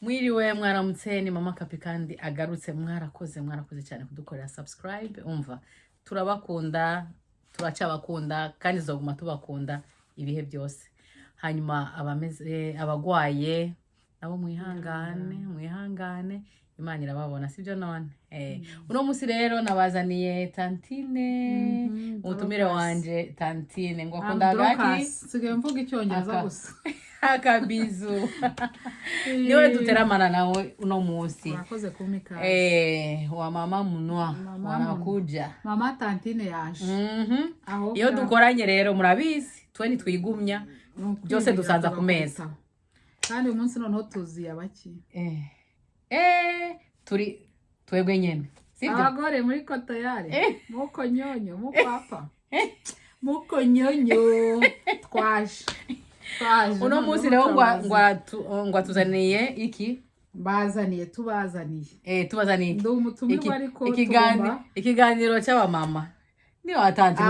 Mwiriwe mwaramutse ni mama Kapi kandi agarutse mwarakoze cyane kudukorera subscribe umva turabakunda turacabakunda kandi zoguma tubakunda ibihe byose hanyuma abagwaye nabo mwihangane Imana irababona sibyo none uno musi rero nabazaniye Tantine umutumire wanje Tantine ngo akunda gaki sigaye mvuga icyongereza gusa akabizu niwe duteramana nawe uno musi urakoze kumika wa mama munwa wanakuja mama Tantine yaje iyo dukoranye rero murabizi tweni twigumya byose dusanza ku meza kandi uyu munsi noneho tuziye abaki turi twebwe nyene sibyo abagore muri kotayari muko nyonyo mupapa muko nyonyo twaje uno munsi rero ngwa tuzaniye iki tubazaniye ndi umutumirwa ariko ikiganiro cy'abamama niyo Tantine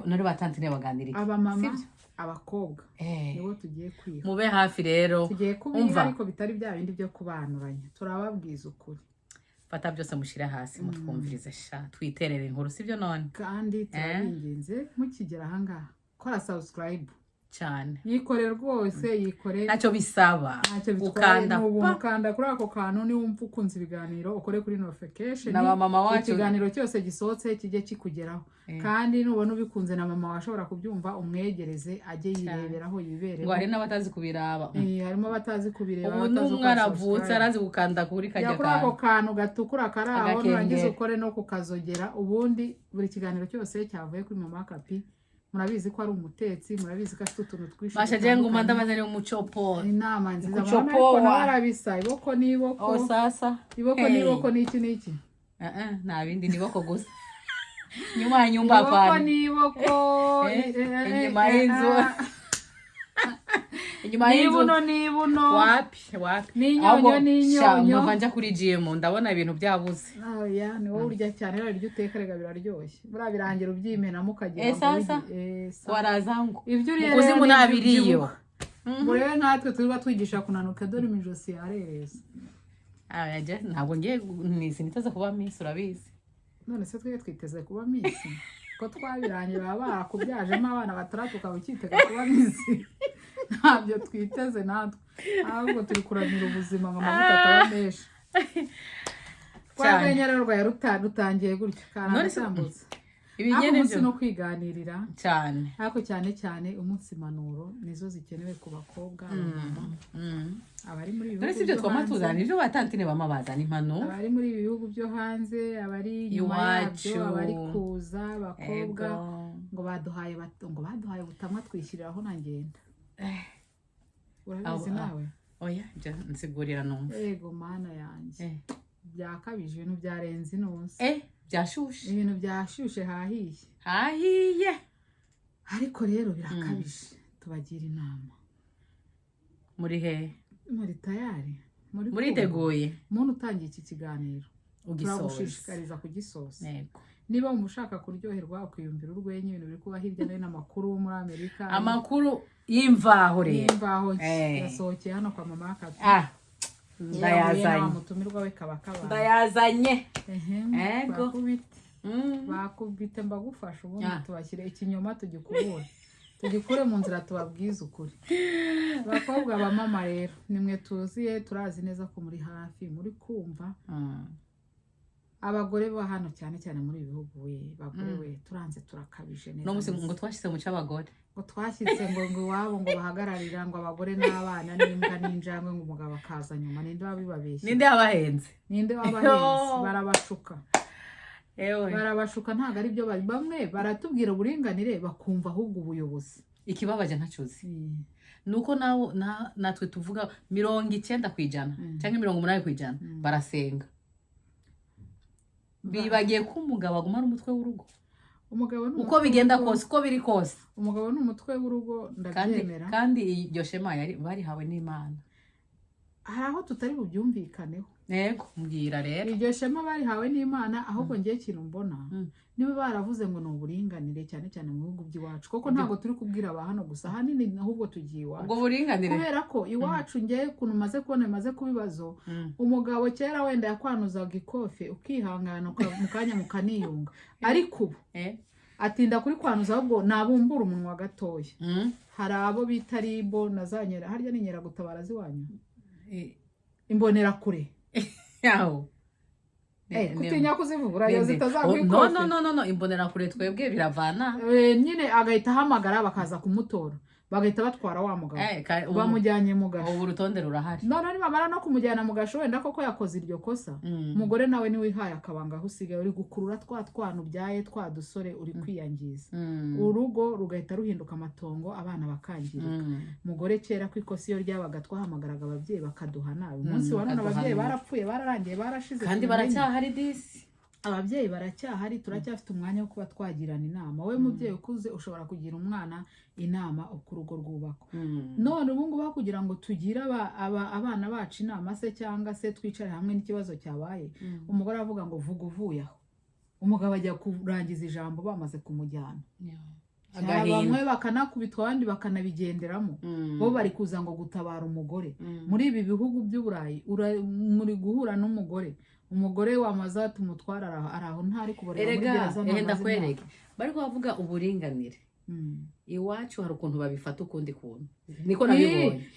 none Tantine baganira iki abamama abakobwa nibo tugiye kwiha mube hafi rero tugiye kubiha ariko bitari bya bindi byo kubanuranya turababwiza ukuri fata byose mushira hasi mutwumvirize sha twiterere inkuru sibyo none kandi turabinginze mukigera ahangaha kora subscribe cyane yikore rwose yikore ntacyo bisaba ukanda kuri ako kantu ni wumva ukunze ibiganiro ukore kuri notification na mama wacu ikiganiro cyose gisohotse kijye kikugeraho kandi nubona ubikunze na mama washobora kubyumva umwegereze ajye yireberaho yibereye ngo hari n'abatazi kubiraba harimo abatazi kubireba ubu n'umwana avutse arazi gukanda kuri kajya kuri ako kantu gatukura karaho nurangiza ukore no kukazogera ubundi buri kiganiro cyose cyavuye kuri mama Kapi murabizi ko ari umutetsi murabizi ko afite utuntu twinshi bashaje ngo umanda bazane umucopo inama nziza ariko narabisa iboko niboko sasa iboko niboko niki nta bindi niboko gusa nyuma nyumba hapana niboko inyuma y'inzu inyuma y'inzu nibuno wapi ninyonyo muvanja kuri gym ndabona ibintu byabuze oya ni wowe urya cyane rero iryo uteka rega biraryoshye bura birangira ubyimena mukagira sasa warazangu ibyo uri kuzimu nabiriyo murebe natwe twiba twigisha kunanuka dore imijosi yarereza aje ntabwo ngiye siniteze kuba miss urabizi none se twiteze kuba miss ko twabirangira baba bakubyajemo abana batandatu ukabukitega kuba miss ntabyo twiteze natwe ahubwo turi kuramira ubuzima ngo amavuta ataba menshi twaganye rero rwaye rutangiye gutyo kandi sambutse ibinyene byo no kwiganirira cyane ariko cyane umunsi manuro nizo zikenewe ku bakobwa abari muri bihugu byo twamatuzana ibyo Tantine bama bazana impano abari muri bihugu byo hanze abari iwacu abari kuza abakobwa ngo baduhaye butamwa twishyiriraho nangenda urabizi nawe oya nsigurira numva yego mana yanjye byakabije ibintu byarenze inonse byashushe ibintu byashushe hahiye ariko rero birakabije tubagira inama muri tayari muriteguye umuntu utangiye iki kiganiro turagushishikariza kugisoza niba ushaka kuryoherwa ukiyumvira urwenya ibintu biri kuba hirya no hino amakuru muri Amerika amakuru y'imvaho rero yasohokeye hano kwa mama Kapi ndayazanye bakubite mbagufasha ubundi tubashyire ikinyoma tugikure mu nzira tubabwiza ukuri bakobwa bamama rero nimwe tuziye turazi neza ko muri hafi muri kumva abagore ba hano cyane muri bihugu bagore turanze turakabije neza no musi ngo twashyize mu cy'abagore ngo twashyize ngo iwabo ngo bahagararira ngo abagore n'abana n'imbwa n'injangwe ngo umugabo akaza nyuma ninde wabibabeshye ninde wabahenze barabashuka ntabwo ari byo bamwe baratubwira uburinganire bakumva ahubwo ubuyobozi ikibabaje ntacuzi nuko natwe tuvuga 90% cyangwa 80% barasenga bibagiye ko umugabo agumana umutwe w'urugo uko bigenda kose uko biri kose umugabo ni umutwe w'urugo ndabyemera kandi iryo shema bari hawe n'Imana hari aho tutari bubyumvikaneho. Yego mbwira rero. Iryo shema barihawe n'Imana, ahubwo ngiye kintu mbona niba baravuze ngo ni uburinganire cyane cyane mu bihugu by'iwacu, koko ntabwo turi kubwira aba hano gusa, hanini ahubwo tugiye iwacu. Ubwo buringanire kubera ko iwacu ngiye ukuntu maze kubona maze kubibazo, umugabo kera wenda yakwanuzaga ikofe ukihangana mu kanya mukaniyunga, ariko ubu atinda kuri kwanuza ahubwo nabumbura umunwa gatoya. Hari abo bita ribo na za nyera, harya ni nyera gutabara ziwanyu, imbonera kure yaho kutinya kuzivugura yo zitazagwikofe. No imbonera kure twebwe biravana. Nyine agahita ahamagara bakaza kumutora, bagahita batwara wa mugabo bamujyanye mu gasho. Ubu rutonde rurahari. None nibamara no kumujyana mu gasho wenda koko yakoze iryo kosa, umugore nawe ni wihaye akabanga aho usigaye uri gukurura twana ubyaye twa dusore uri kwiyangiza. Urugo rugahita ruhinduka amatongo, abana bakangirika. Mugore kera ko ikosi yo ryabaga twahamagaraga ababyeyi bakaduhana, umunsi wa none ababyeyi barapfuye bararangiye barashize, kandi baracyahari disi. Ababyeyi baracyahari, turacyafite umwanya wo kuba twagirana inama. Wowe mubyeyi ukuze ushobora kugira umwana inama uko urugo rwubakwa. None ubu ngubu kugira ngo tugire abana bacu inama se cyangwa se twicare hamwe n'ikibazo cyabaye, umugore avuga ngo vuga uvuye aho, umugabo ajya kurangiza ijambo bamaze kumujyana. Bamwe bakanakubitwa abandi bakanabigenderamo, bo bari kuza ngo gutabara umugore. Muri ibi bihugu by'Uburayi muri guhura n'umugore, umugore wamaza tumutwara araho ntari kuborera muri gereza. Ndakwereke bari kuvuga uburinganire. Iwacu hari ukuntu babifata ukundi kuntu, niko nabibonye.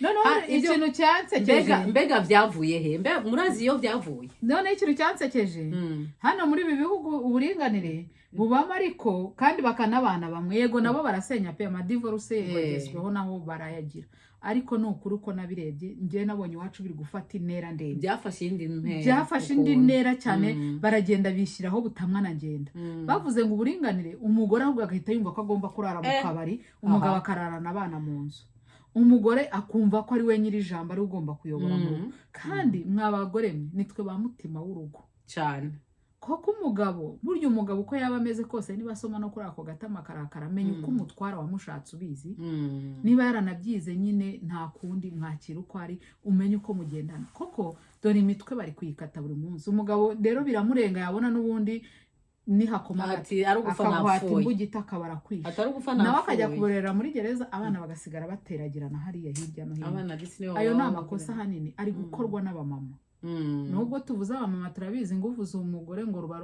Ikintu cyansekeje mbega byavuye he? Murazi iyo byavuye. None ikintu cyansekeje hano muri ibi bihugu uburinganire bubamo, ariko kandi bakanabana bamwe. Yego nabo barasenya pe, amadivorce yegezweho naho barayagira, ariko no kuri uko nabirebye ngiye nabonye iwacu biri gufata intera ndende. Byafashe indi ntera cyane, baragenda bishyiraho butamwa na ngenda. Bavuze ngo uburinganire, umugore ahubwo agahita yumva ko agomba kurara mu kabari, umugabo akararana abana mu nzu, umugore akumva ko ari we nyiri ijambo, ari ugomba kuyobora mu rugo. Kandi mwabagore nitwe ba mutima w'urugo cyane. Koko umugabo, burya umugabo uko yaba ameze kose, niba asoma no kuri ako gatama karakara, menya uko umutwara wamushatse ubizi. Niba yaranabyize nyine nta kundi, mwakira uko ari, umenye uko mugendana. Koko dore imitwe bari kuyikata buri munsi. Umugabo rero biramurenga, yabona n'ubundi nihakoma akaguhata imbugita akabara kwisha, nawe akajya kuborera muri gereza, abana bagasigara bateragirana hariya hirya no hino. Ayo ni amakosa hanini ari gukorwa n'abamama. Nubwo tuvuze abamama turabizi, nguvuze umugore ngo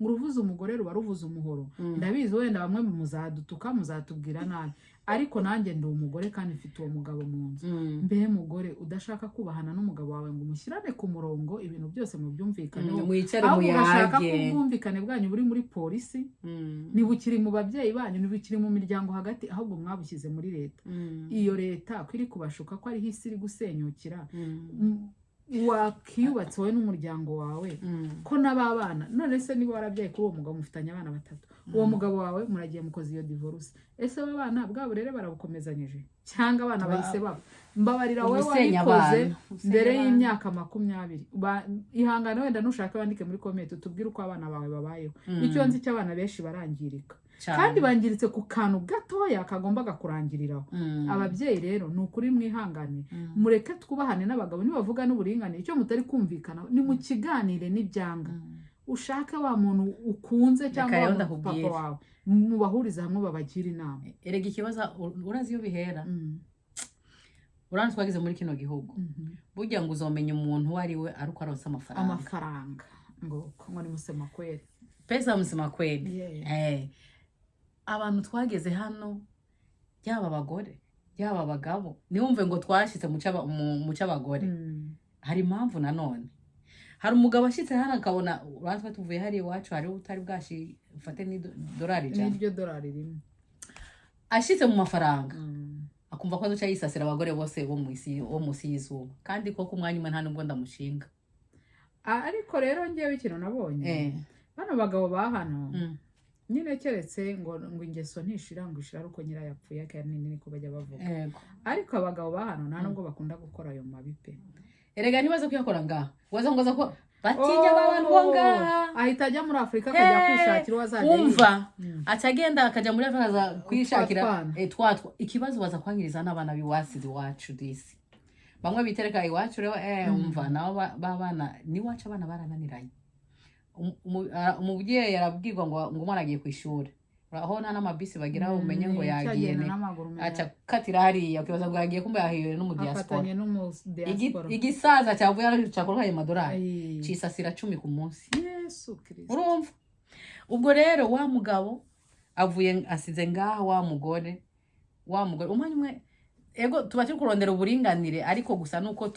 nguvuze umugore ruba ruvuze umuhoro. Ndabizi wenda bamwe muzadutuka muzatubwira nabi, ariko nanjye ndi umugore kandi mfite uwo mugabo mu nzu. Mbe mugore udashaka kubahana n'umugabo wawe ngo mushyirane ku murongo, ibintu byose mu byumvikaneho, mwicare muyage. Ubwumvikane bwanyu buri muri polisi, nibukiri mu babyeyi banyu, nibukiri mu miryango hagati, ahubwo mwabushyize muri leta. Iyo leta kwiri kubashuka ko ari hisi iri gusenyukira, wakiyubatse wowe n'umuryango wawe ko n'ababana. None se niba warabyaye kuri uwo mugabo mufitanye abana 3, uwo mugabo wawe muragiye mukoze iyo divorce, ese abana bwabo rero barabukomezanyije cyangwa abana bahise baba? Mbabarira wowe wabikoze mbere y'imyaka 20. Ihangane wenda nushaka bandike muri comment utubwire uko abana bawe babayeho. Icyo nzi cy'abana benshi barangirika, kandi bangiritse ku kantu gatoya kagombaga kurangiriraho. Ababyeyi rero ni ukuri mwihangane, mureke twubahane n'abagabo. Nibavuga n'uburingane, icyo mutari kumvikana ni mu kiganire n'ibyanga. Ushaka wa muntu ukunze cyangwa papa wawe, mubahuriza hamwe babagira inama. Erega ikibazo urazi iyo bihera. Uranzi twagize muri kino gihugu, burya ngo uzomenya umuntu wari we ari uko aronse amafaranga. Ngo ni musema kweli, pesa musema kweli. Abantu twageze hano, yaba abagore yaba abagabo, niwumve ngo twashitse mu cy'abagore, hari impamvu. Nanone hari umugabo ashitse hano akabona uratwa tuvuye hari iwacu, hari utari bwashi ufate ni dolari cyane, n'iryo dolari rimwe, ashitse mu mafaranga, akumva ko azoca yisasira abagore bose bo musi y'izuba, kandi koko umwanya umwe nta nubwo ndamushinga. Ariko rero ngewe ikintu nabonye, bano bagabo ba hano nyine keretse ngo ingeso ntishira ngo ishira uko nyira yapfuye kandi niko bajya bavuga. Ariko abagabo ba hano nta nubwo bakunda gukora ayo mabipe. Erega nibaza kuyakora ngaha, waza ko batinya abantu bo ngaha, ahita ajya muri Afrika akajya kwishakira wazajya umva, atagenda akajya muri Afrika aza kwishakira twatwa. Ikibazo baza kwangiriza n'abana biwasize wacu disi, bamwe bitereka iwacu rero umva nabo babana niwacu abana barananiranye umubyeyi yarabwirwa ngo umwana agiye ku ishuri aho nta n'amabisi bagira umenye ngo yagiye aca katira hariya ukibaza ngo yagiye kumbe yahiwe n'umudiaspora igisaza cyavuye cyakorwa ayo madorari cisasira 10 ku munsi Yesu Kristo urumva ubwo rero wa mugabo avuye asize ngaha wa mugore umwanya umwe ego tuba turi kurondera uburinganire ariko gusa nuko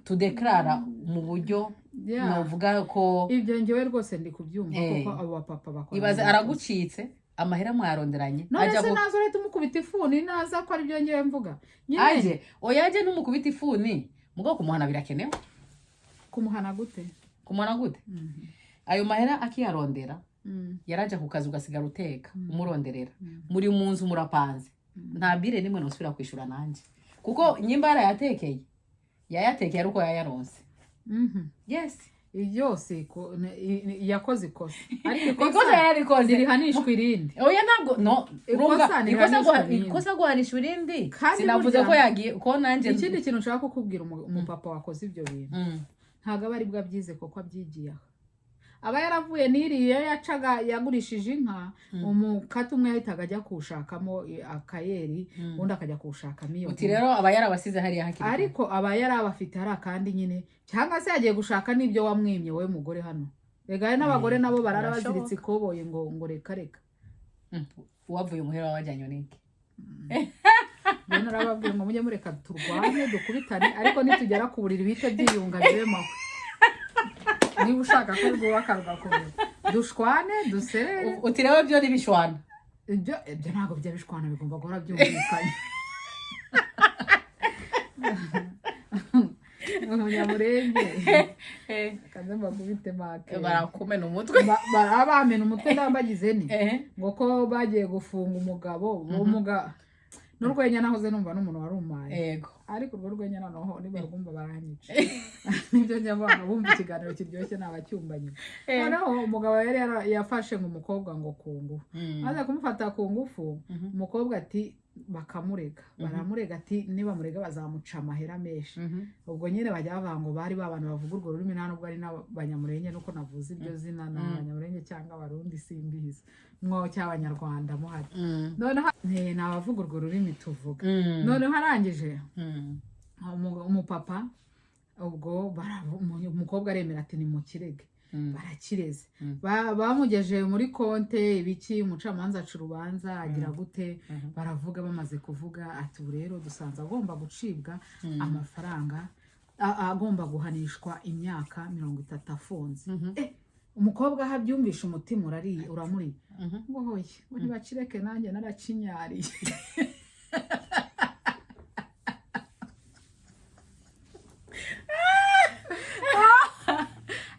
tudeklara mu buryo novuga ko ibyo ngewe rwose ndi kubyumva kuko abo bapapa bakora ibaze aragucitse amahera mwaronderanye aja ko nazo leta umukubita ifuni naza ko ari byo ngewe mvuga aje oyaje n'umukubita ifuni mugo kumuhana birakenewe kumuhana gute ayo mahera akiyarondera yaraje ku kazi ugasigara uteka umuronderera muri mu nzu murapanze nta bire nimwe nosubira kwishura nanje kuko nyimbara yayatekeye ariko yayaronse yes yose yakoze ikosa ariko ikosa yarikoze rihanishwa irindi oya ntabwo no ikosa guhanishwa irindi sinavuze ko yagiye ko nanje ikindi kintu nshaka kukubwira umupapa wakoze ibyo bintu ntago aba ari bwa byize koko abyigiye aba yaravuye n'iriye yacaga yagurishije inka umukata umwe yahitaga ajya kushakamo akayeri undi akajya kushakamo iyo uti rero aba yarabasize hariya hakiri ariko aba yarabafite hari akandi nyine cyangwa se yagiye gushaka n'ibyo wamwimye wowe mugore hano rega n'abagore nabo barara baziritse ikoboye ngo reka uwavuye umuhera wajyanye niki bene arababwiye ngo mujye mureka turwane dukubitane ariko nitugera ku buriri bite byiyunga biremo niba ushaka ko rwubaka rugakomeza dushwane duserere uti rero byo nibishwana ibyo ntabwo bya bishwana bigomba guhora byumvikanye umunyamurenge kaze mbakubite make barakumena umutwe barabamena umutwe ndambagize ni ngo ko bagiye gufunga umugabo n'urwenya nahoze numva n'umuntu warumaye yego ariko urwo rwenya noneho niba rwumva baranyica nibyo njya mbona bumva ikiganiro kiryoshye nabacyumbanye noneho umugabo yari yafashe mu mukobwa ngo kungu maze kumufata ku ngufu umukobwa ati bakamurega baramurega ati niba murega bazamuca amahera menshi ubwo nyine bajya bavuga ngo bari babantu bavuga urwo rurimi nta nubwo ari n'abanyamurenge nuko navuze ibyo zina n'abanyamurenge cyangwa abarundi simbizi mwo cy'abanyarwanda muhari noneho nabavuga urwo rurimi tuvuga noneho arangije umupapa ubwo umukobwa aremera ati ni mu kirege barakireze bamugeje muri konte ibiki umucamanza aca urubanza agira gute baravuga bamaze kuvuga ati ubu rero dusanze agomba gucibwa amafaranga agomba guhanishwa imyaka 30 afunze umukobwa aho abyumvisha umutima uramuri ngo hoye ngo ntibakireke nanjye naracinyariye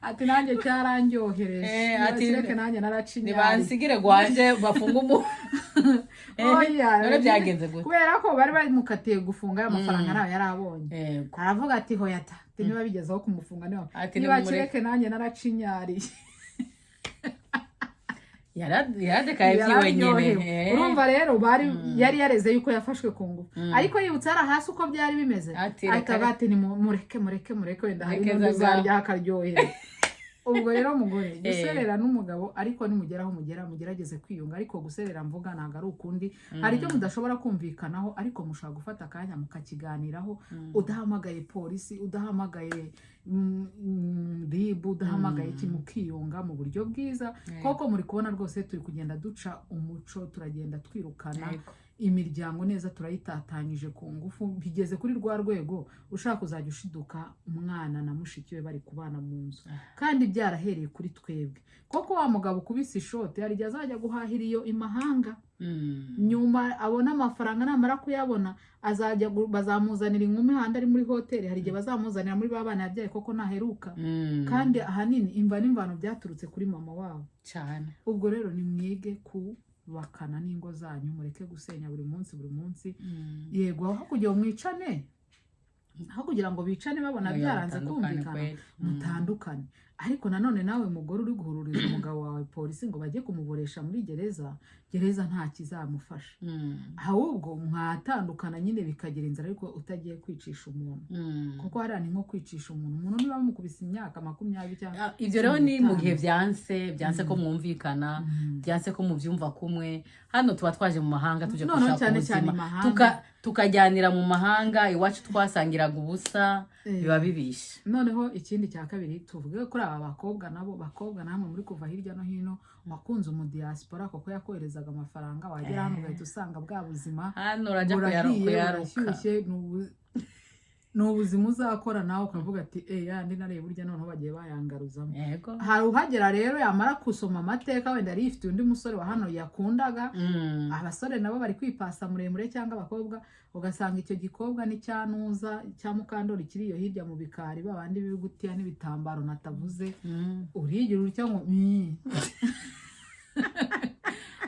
ati nanjye cyarandyohereje ati nanjye naracinyariye nibansigire gwanje bafunga umuntu oya byagenze gute kubera ko bari bamukatiye gufunga amafaranga nayo yarabonye aravuga ati hoyata niba bigezeho kumufunga niba kireke nanjye naracinyariye yaradekaye wenyine urumva rero yari yareze yuko yafashwe ku ngufu ariko yibutse ara hasi uko byari bimeze ati ni mureke wenda hari n'undi uzarya akaryohera ubwo rero mugore guserera n'umugabo ariko nimugeraho mugerageze kwiyunga ariko guserera mvuga ntago ari ukundi hari icyo mudashobora kumvikanaho ariko mushaka gufata akanya mukakiganiraho udahamagaye polisi udahamagaye ribu udahamagaye mukiyunga mu buryo bwiza koko muri kubona rwose turi kugenda duca umuco turagenda twirukana imiryango neza turayitatanyije ku ngufu bigeze kuri rwa rwego ushaka kuzajya ushiduka umwana na mushiki we bari kubana mu nzu kandi byarahereye kuri twebwe koko wa mugabo kubisa ishoti hari igihe azajya guhahira iyo imahanga nyuma abona amafaranga namara kuyabona azajya bazamuzanira inkumi handi ari muri hoteli hari igihe bazamuzanira muri babana yabyaye koko naheruka kandi ahanini imva n'imvano byaturutse kuri mama wabo cyane ubwo rero ni mwige ku bakana n'ingo zanyu mureke gusenya buri munsi yego aho kugira mwicane aho kugira ngo bicane babona byaranze kumvikana mutandukane ariko nanone nawe mugore uri guhururiza umugabo wawe polisi ngo bajye kumuboresha muri gereza nta kizamufasha ahubwo mwatandukana nyine bikagira inzira ariko utagiye kwicisha umuntu kuko hariya ni nko kwicisha umuntu niba bamukubise imyaka 20 cyangwa ibyo rero ni mu gihe byanse ko mwumvikana byanse ko muvyumva kumwe hano tuba twaje mu mahanga tuje gushaka ubuzima tukajyanira mu mahanga iwacu twasangiraga ubusa biba bibishe noneho ikindi cya kabiri tuvuge kuri aba bakobwa namwe muri kuva hirya no hino wakunze umudiaspora kuko yakoherezaga amafaranga wagera hano ugahita usanga bwa buzima hano urajya kuyaruka ni ubuzima uzakora nawe ukavuga ati yandi narebe burya noneho bagiye bayangaruzamo hari uhagera rero yamara kusoma amateka wenda yari yifite undi musore wa hano yakundaga abasore nabo bari kwipasa muremure cyangwa abakobwa ugasanga icyo gikobwa ni cyanuza cya Mukandori kiri iyo hirya mu bikari babandi bibigutiya n'ibitambaro natavuze urigira uri cyangwa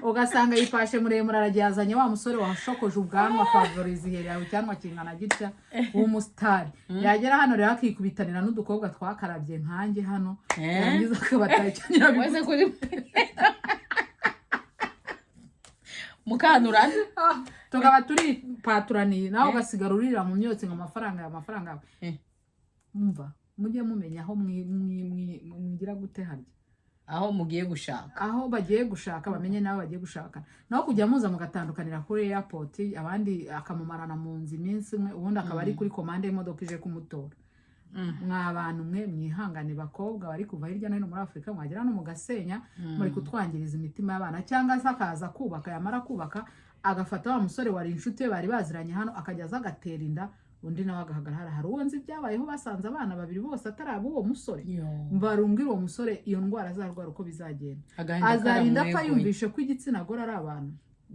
ugasanga yipashe muremure aragiyazanye wa musore washokoje ubwanwa favorize iherera cyangwa kingana gitya w'umusitari yagera hano rero akikubitanira n'udukobwa twakarabye nkanjye hano yarangiza akabatayikanyira wese kuri Mukanura tukaba turi paturaniye nawe ugasigara urira mu myotsi ngo amafaranga umva mujye mumenya aho mwigira gute harya aho mugiye gushaka aho bagiye gushaka bamenye nawe bagiye gushaka naho kujya muza mugatandukanira kuri airport abandi akamumarana mu nzi iminsi imwe ubundi akaba ari kuri komande y'imodoka ije kumutora abantu mwe mwihangane bakobwa bari kuva hirya no hino muri Afrika mwagera no mugasenya muri kutwangiriza imitima y'abana cyangwa se akaza kubaka yamara kubaka agafata wa musore wari inshuti bari baziranye hano akajya agatera inda undi nawe agahagarara hari uwonzi byabayeho basanze abana babiri bose ataraba uwo musore barumbwira uwo musore iyo ndwara azarwara uko bizagenda azarinda apfa yumvishe ko igitsina gore ari abantu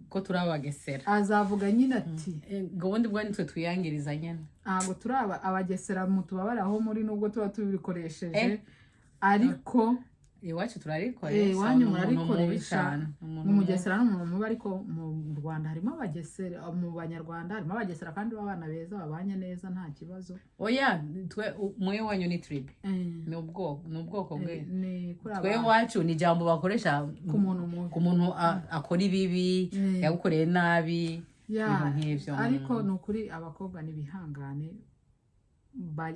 ko turabagesera azavuga nyine ati ngo ubundi bwo nitwe twiyangiriza nyine ntabwo turaba abagesera mutubabara aho muri nubwo tuba tubikoresheje ariko iwacu turarikoresha iwanyu murarikoresha mu mugesera n'umuntu mubi ariko mu Rwanda harimo abagesera mu Banyarwanda harimo abagesera kandi b'abana beza babanye neza nta kibazo oya mwe wanyu ni tribe ni ubwoko bwe twe wacu ni jambo bakoresha ku muntu akora ibibi yagukoreye nabi ariko nukuri abakobwa nibihangane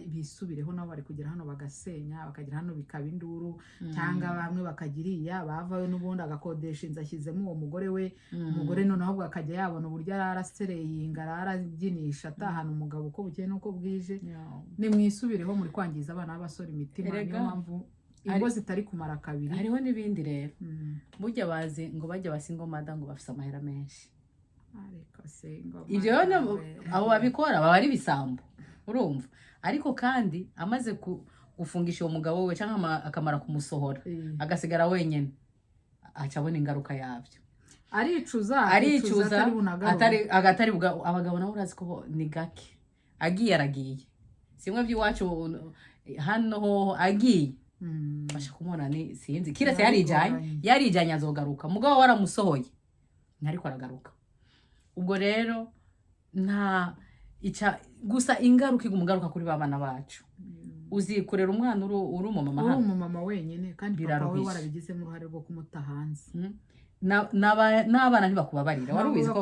bisubireho nabo bari kugera hano bagasenya bakagera hano bikaba induru cyangwa bamwe bakagiriya bavayo n'ubundi agakodesha inzu ashyizemo uwo mugore we umugore noneho ahubwo akajya yabona uburyo arasereyinga arabyinisha atahana umugabo uko bukeye n'uko bwije nimwisubireho muri kwangiza abana b'abasore imitima niyo mpamvu ingo zitari kumara kabiri hariho n'ibindi rero burya bazi ngo bajya basingo mada ngo bafise amahera menshi ibyo abo babikora baba ari bisambo urumva ariko kandi amaze gufungisha uwo mugabo we cyangwa akamara kumusohora agasigara wenyine acabona ingaruka yabyo aricuza agatari abagabo nabo urazi ko ni gake agiye aragiye simwe by'iwacu hano ho agiye basha kumubona ni sinzi kiretse yarijanye azogaruka mugabo waramusohoye ntariko aragaruka ubwo rero nta gusa ingaruka igumugaruka kuri babana bacu uzikorera umwana uri umumama wenyine kandi papa we warabigizemo uruhare rwo kumuta hanze n'abana ntibakubabarira wari ubizi ko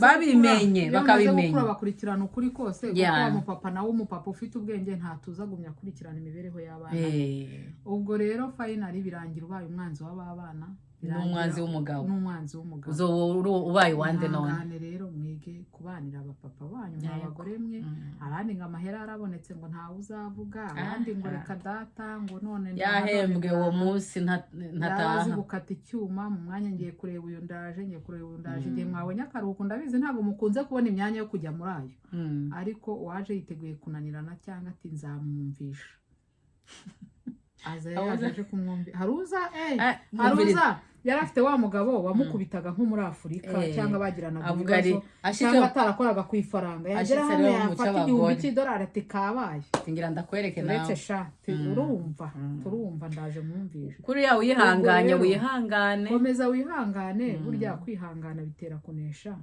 babimenye bakabimenya bakurikirana ukuri kose kuko umupapa nawe umupapa ufite ubwenge ntatuzagumya akurikirana imibereho y'abana ubwo rero finally birangira ubaye umwanzi w'abana n'umwanzi w'umugabo ubaye wande none rero mwige kubanira abapapa banyu mw'abagore mwe abandi ngo amahera arabonetse ngo ntawe uzavuga abandi ngo reka data ngo none yahembwe uwo munsi ntataha yazi gukata icyuma mu mwanya ngiye kureba uyu ndaje igihe mwabonye akaruhuko ndabizi ntabwo mukunze kubona imyanya yo kujya muri ayo ariko uwaje yiteguye kunanirana cyangwa ati nzamwumvisha aza yaje kumwumva haruza yari afite wa mugabo wamukubitaga nko muri Afurika cyangwa bagiranaga ibibazo cyangwa atarakoraga ku ifaranga yagera hano yafata $1,000 ati kabaye ngira ndakwereke nawe uretse sha turumva ndaje mwumvisha kuri ya wihangane komeza wihangane burya kwihangana bitera kunesha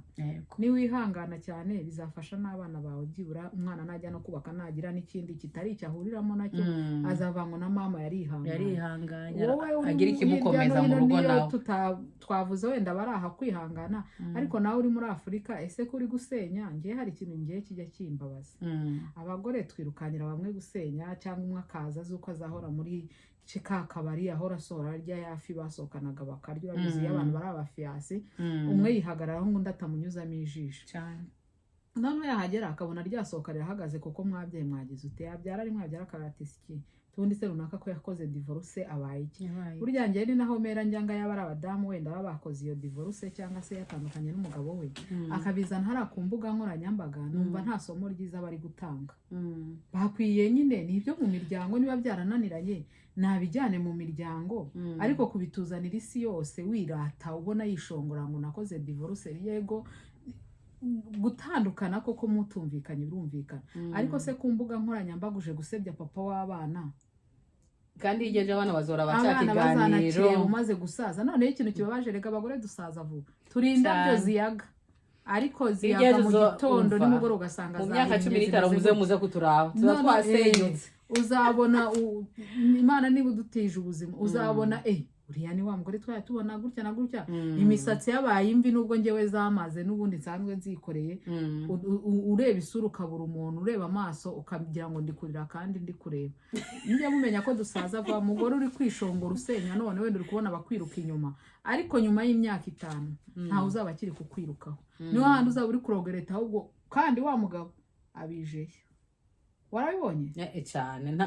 ni wihangana cyane bizafasha n'abana bawe byibura umwana najya no kubaka nagira n'ikindi kitari cyahuriramo nacyo azavangwa na mama yarihanganye agira ikimukomeza mu rugo nawe twavuze wenda baraha kwihangana ariko nawe uri muri Afurika ese kuri gusenya ngiye hari ikintu ngiye kijya kimbabaza abagore twirukanira bamwe gusenya cyangwa umwe akaza azuko azahora muri kabari ahora asora rya yafi basohokanaga bakarya urabizi abantu bari abafiyasi umwe yihagararaho ngo ndatamunyuzamo ijisho cyane none yahagera akabona ryasohoka rirahagaze kuko mwabyaye mwagize ute yabyara ari mwabyara akaratisi tundi se runaka ko yakoze divorce abaye iki burya ngiye ni naho mera njyanga y'abari abadamu wenda baba bakoze iyo divorce cyangwa se yatandukanye n'umugabo we akabizana hari ku mbuga nkoranyambaga numva nta somo ryiza bari gutanga bakwiye nyine nibyo mu miryango niba byarananiranye nabijyane mu miryango ariko kubituzanira isi yose wirata ubona yishongora ngo nakoze divorce yego gutandukana koko mutumvikanye birumvikana ariko se ku mbuga nkoranyambaga uje gusebya papa w'abana kandi igeje abana bazora bacakiganiro umaze gusaza none ikintu kibabaje rega abagore dusaza vuba turinda byo ziyaga ariko ziyaga mu gitondo nimugoro ugasanga mu myaka 15 muze kuturaba twasenyutse uzabona Imana niba udutije ubuzima uzabona uriya ni wa mugore twaya tubona gutya na gutya imisatsi yabaye imvi nubwo ngewe zamaze nubundi nsanzwe nzikoreye ureba isura ukabura umuntu ureba amaso ukagira ngo ndikurira kandi ndi kureba njye mumenya ko dusaza va mugore uri kwishongora usenya none wenda uri kubona bakwiruka inyuma ariko nyuma y'imyaka 5 ntawe uzaba akiri kukwirukaho niho handi uzaba uri kurogereta ahubwo kandi wa mugabo abijeye warabibonye cyane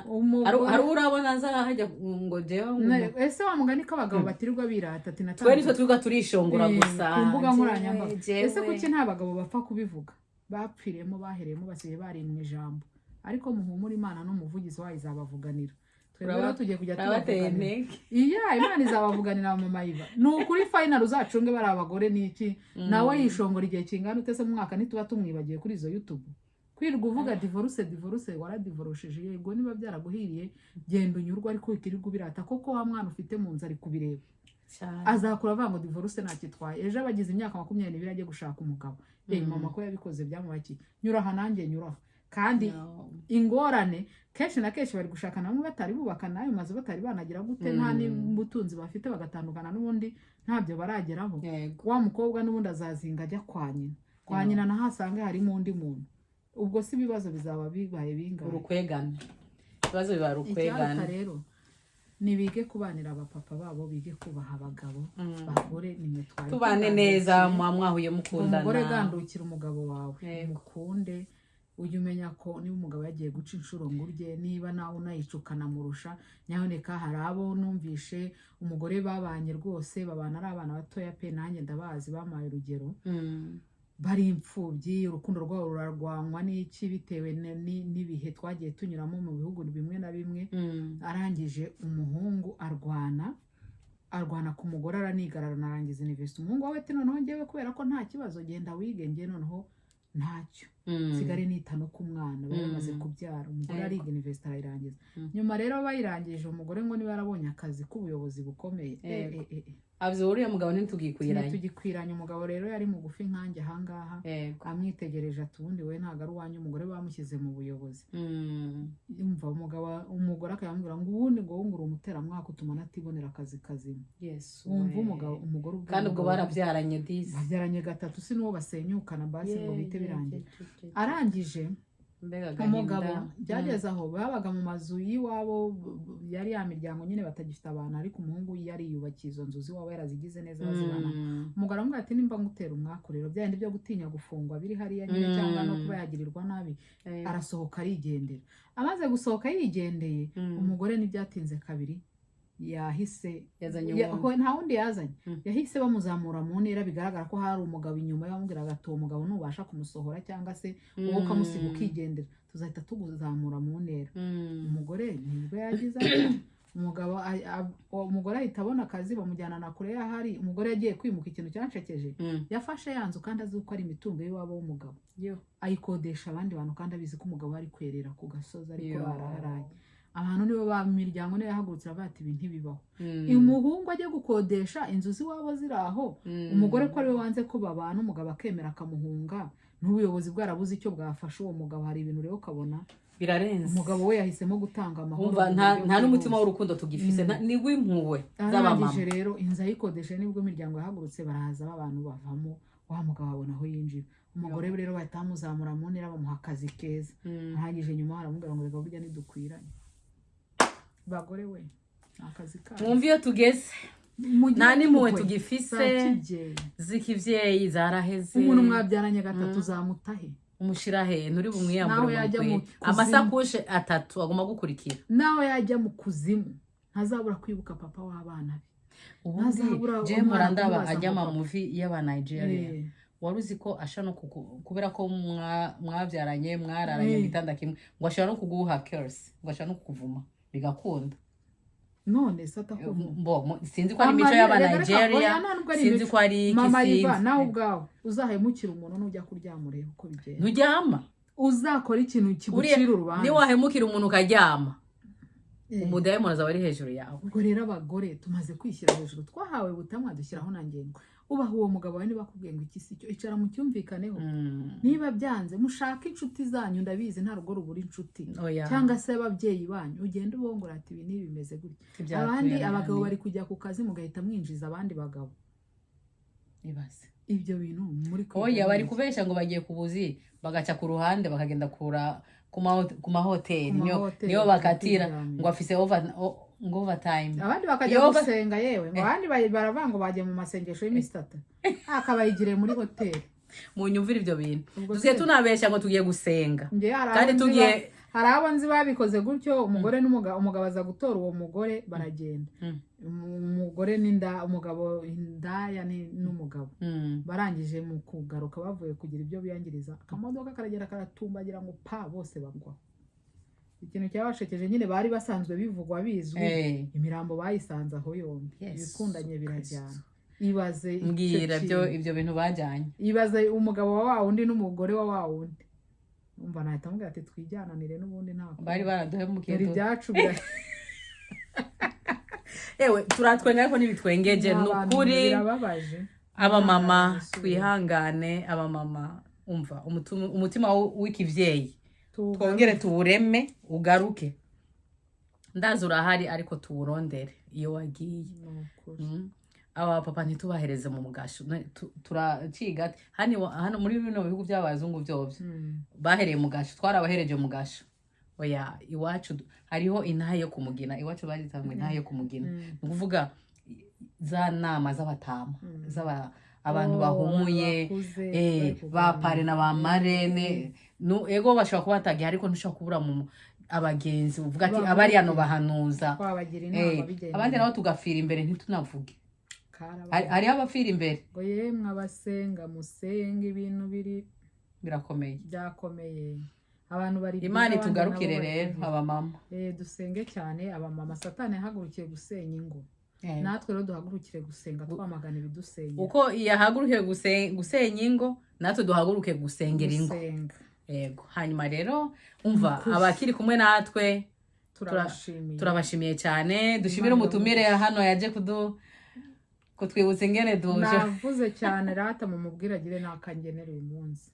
hari urabona nzahajya ngo jewe ese wa mugani ko abagabo batirirwa birata ati twe nitwe twiga turishongora gusa ku mbuga nkoranyambaga ese kuki nta bagabo bapfa kubivuga bapfiremo bahereyemo basiye bari mu ijambo ariko muhumura Imana n'umuvugizi wayo izabavuganira twebwe tugiye kujya tubavuganira Imana izabavuganira mu mayiba nukuri final uzacunge bari abagore niki nawe yishongora igihe kingana utese mu mwaka nituba tumwibagiye kuri izo YouTube kwirwa uvuga divorce waradivorosheje yego niba byaraguhiriye genda unyurwa ariko utirirwa birata koko wa mwana ufite mu nzari kubireba azakura avango divorce nakitwaye ejo abagize imyaka 22 ajye gushaka umugabo mama ko yabikoze byamubaki nyura hanange nyura kandi ingorane kenshi na kenshi bari gushaka namwe batari bubaka nayo maze batari banagira gute nta n'ubutunzi bafite bagatandukana n'ubundi ntabyo barageraho wa mukobwa n'ubundi azazinga ajya kwa nyina nahasange harimo undi muntu ubwo si bibazo bizaba bibaye bingana urukwegana bibazo biba rukwegana rero nibige kubanira abapapa babo bige kubaha abagabo bagore nimwe twari tubane neza mwahuye mukundana umugore gandukira umugabo wawe mukunde ujye umenya ko niba umugabo yagiye guca inshuro ngurye niba nawe unayicukana murusha nyaboneka hari abo numvishe umugore babanye rwose babana ari abana batoya pe nanjye ndabazi bamaye urugero bari imfubyi urukundo rwabo rurarwanwa n'iki bitewe n'ibihe twagiye tunyuramo mu bihugu bimwe na bimwe arangije umuhungu arwana ku mugore aranigarara narangiza university umuhungu wawe ati noneho ngewe kubera ko nta kibazo genda wige nge noneho ntacyo sigare nita no ku mwana bari bamaze kubyara umugore ariga university arayirangiza nyuma rero bayirangije umugore ngo niba yarabonye akazi k'ubuyobozi bukomeye avye uriya mugabo tugikwiranye umugabo rero yari mugufi nkanjye ahangaha amwitegereje ati ubundi we ntago ari uwanyu umugore bamushyize mu buyobozi umva umugore akayambwira ngo ubundi ngo wungura umuteramwaka utuma natibonera akazi kazima umva umugore kandi ubwo barabyaranye babyaranye 3 si nuwo basenyukana basi ngo bite birangiye arangije umugabo byageze aho babaga mu mazu y'iwabo yari ya miryango nyine batagifite abantu ariko umuhungu yari yubakiye izo nzu z'iwabo yarazigize neza bazibana umugabo aramubwira ati nimba ngutera umwakuriro byandi byo gutinya gufungwa biri hariya nyine cyangwa no kuba yagirirwa nabi arasohoka arigendera amaze gusohoka yigendeye umugore ntibyatinze kabiri yahise nta wundi yazanye yahise bamuzamura mu ntera bigaragara ko hari umugabo inyuma yamubwiraga ati uwo mugabo ntubasha kumusohora cyangwa se wowe ukamusiga ukigendera tuzahita tuguzamura mu ntera umugore nibwo yagize umugore ahita abona akazi bamujyana na kure y'ahari. Umugore yagiye kwimuka, ikintu cyanshekeje yafashe ya nzu kandi azi ko ari imitungo y'iwabo w'umugabo, ayikodesha abandi bantu kandi abizi ko umugabo ari kwerera ku gasozi ariko baraharaye. Abantu nibo ba miryango niyo yahagurutse avuga ati ibi ntibibaho. Umuhungu ajya gukodesha inzu z'iwabo ziri aho, umugore ko ari we wanze ko babana, umugabo akemera akamuhunga, n'ubuyobozi bwarabuze icyo bwafasha uwo mugabo. Hari ibintu rero ukabona birarenze. Umugabo we yahisemo gutanga amahoro. Umva nta n'umutima w'urukundo tugifise, ni w'impuhwe z'abamama. Arangije rero inzu ayikodesha nibwo imiryango yahagurutse barahaza abantu bavamo, wa mugabo abona aho yinjira. Umugore rero bahita bamuzamura mu ntera bamuha akazi keza. Ahagije nyuma aramubwira ngo reka burya ntidukwiranye. Bagore we akazi ka mwumva iyo tugeze nta n'impuhwe tugifise z'ikivyeyi zaraheze. Umuntu mwabyaranye gatatu zamutahe umushira he nturi bumwiyambure amasakushe 3 agomba gukurikira. Nawe yajya mu kuzimu ntazabura kwibuka papa w'abana be. Ubundi je murandaba ajya mu movie y'aba Nigeria. Waruzi ko ashano kubera ko mwavyaranye mwararanye gitanda kimwe ngo ashano kuguha curse, ngo ashano kukuvuma bigakunda. None satakuvuma sinzi ko ari imico y'aba Nigeria, sinzi ko ari Mama Iva nawe ubwawe uzahemukira umuntu nujya kuryamureba uko bigenda. Nturyama uzakora ikintu kigucira urubanza. Ni wahemukira umuntu ukaryama umudayimoni azaba ari hejuru yawe. Ubwo rero abagore tumaze kwishyira hejuru, twahawe butamwa dushyiraho na ngengo. Ubaha uwo mugabo wawe niba akubwiye ngo iki si cyo, icara mu cyumvikaneho. Niba byanze mushaka inshuti zanyu, ndabizi nta rugo rubura inshuti cyangwa se ababyeyi banyu, ugenda ubongora ati ibi ni bimeze gutya. Abandi abagabo bari kujya ku kazi mugahita mwinjiza abandi bagabo. Ibaze ibyo bintu muri bari kubesha ngo bagiye kubuzi bagaca ku ruhande bakagenda kura ku mahoteli niyo bakatira ngo afise overtime. Abandi bakajya gusenga yewe ngo abandi baravanga bagiye mu masengesho y'imisitata akabayigire muri hoteli. Mu nyumvira ibyo bintu tugiye tunabesha ngo tugiye gusenga kandi tugiye hari abo nzi babikoze gutyo. Umugore umugabo aza gutora uwo mugore baragenda. Umugore umugabo indaya n'umugabo barangije mu kugaruka bavuye kugira ibyo biyangiriza, akamodoka karagera karatumbagira ngo pa bose bagwa. Ikintu cyabashekeje nyine bari basanzwe bivugwa bizwi, imirambo bayisanze aho yombi. Ibikundanye birajyana. Ibaze mbwira ibyo bintu bajyanye. Ibaze umugabo wa wundi n'umugore wa wundi. Umva nahita mubwira ati twijyananire n'ubundi ntabwo bari baraduhemukiye ibyacu ewe turatwenga ariko ntibitwengeje. Nukuri abamama twihangane. Abamama umva umutima w'ikivyeyi twongere tuwureme ugaruke. Ndazi urahari ariko tuwurondere iyo wagiye. Aba papa ntitubahereze mu mugasho. Turaciga hano muri bino bihugu by'abazungu byobyo bahereye mu gasho, twarabahereje mu gasho. Oya iwacu hariho intaha yo kumugina. Iwacu baritanga intaha yo kumugina, nukuvuga za nama z'abatama abantu bahumuye bapare na bamarene ego bashobora kuba batagiye ariko ntushobora kubura mu abagenzi uvuga ati abari hano bahanuza abandi nabo tugafira imbere ntitunavuge. Hariho abafira imbere ngo yemwe abasenga musenga ibintu birakomeye byakomeye. Abantu bari Imana itugarukire rero abamama. Dusenge cyane abamama. Satani yahagurukiye gusenya ingo, natwe rero duhagurukire gusenga twamagana ibidusenya. Uko yahagurukiye gusenya ingo natwe duhaguruke gusengera ingo. Yego. Hanyuma rero umva abakiri kumwe natwe turabashimiye cyane. Dushimire umutumire hano yaje kutwibutsa ingene duje. Navuze cyane rata mu mubwiragire nakangenera uyu munsi.